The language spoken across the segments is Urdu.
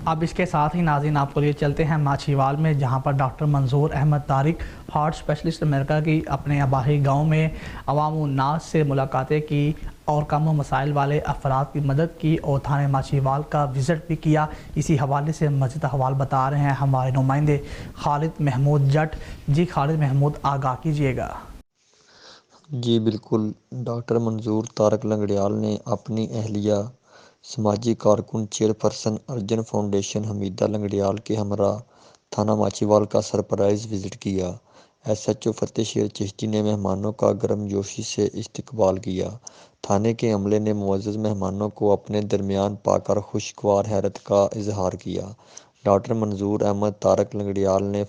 اب اس کے ساتھ ہی ناظرین آپ کو لیے چلتے ہیں ماچھیوال میں، جہاں پر ڈاکٹر منظور احمد طارق ہارٹ اسپیشلسٹ امریکہ کی اپنے آبائی گاؤں میں عوام الناس سے ملاقاتیں کی اور کم و مسائل والے افراد کی مدد کی اور تھانے ماچھیوال کا وزٹ بھی کیا۔ اسی حوالے سے مزید احوال بتا رہے ہیں ہمارے نمائندے خالد محمود جٹ۔ جی خالد محمود، آگاہ کیجیے گا۔ جی بالکل، ڈاکٹر منظور طارق لنگڑیال نے اپنی اہلیہ سماجی کارکن چیئرپرسن ارجن فاؤنڈیشن حمیدہ لنگڑیال کے ہمراہ تھانہ ماچھیوال کا سرپرائز وزٹ کیا۔ ایس ایچ او فتح شیر چشتی نے مہمانوں کا گرم جوشی سے استقبال کیا۔ تھانے کے عملے نے معزز مہمانوں کو اپنے درمیان پا کر خوشگوار حیرت کا اظہار کیا۔ ڈاکٹر منظور احمد طارق لنگڑیال نے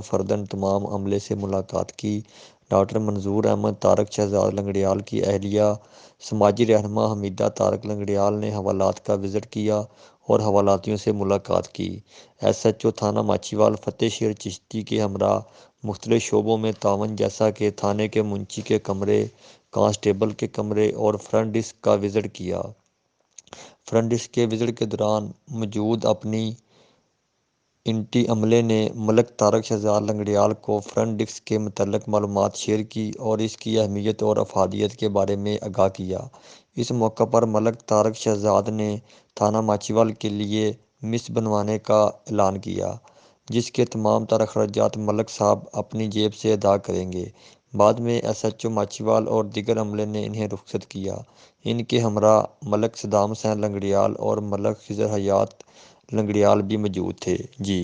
فرداً تمام عملے سے ملاقات کی۔ ڈاکٹر منظور احمد طارق شہزاد لنگڑیال کی اہلیہ سماجی رہنما حمیدہ طارق لنگڑیال نے حوالات کا وزٹ کیا اور حوالاتیوں سے ملاقات کی۔ ایس ایچ او تھانہ ماچھیوال فتح شیر چشتی کے ہمراہ مختلف شعبوں میں تعاون جیسا کہ تھانے کے منشی کے کمرے، کانسٹیبل کے کمرے اور فرنٹ ڈیسک کا وزٹ کیا۔ فرنٹ ڈیسک کے وزٹ کے دوران موجود اپنی انٹی عملے نے ملک طارق شہزاد لنگڑیال کو فرنٹ ڈیسک کے متعلق معلومات شیئر کی اور اس کی اہمیت اور افادیت کے بارے میں آگاہ کیا۔ اس موقع پر ملک طارق شہزاد نے تھانہ ماچھیوال کے لیے میس بنوانے کا اعلان کیا، جس کے تمام تر اخراجات ملک صاحب اپنی جیب سے ادا کریں گے۔ بعد میں ایس ایچ او ماچھیوال اور دیگر عملے نے انہیں رخصت کیا۔ ان کے ہمراہ ملک صدام حسین لنگڑیال اور ملک خضر حیات لنگڑیال بھی موجود تھے۔ جی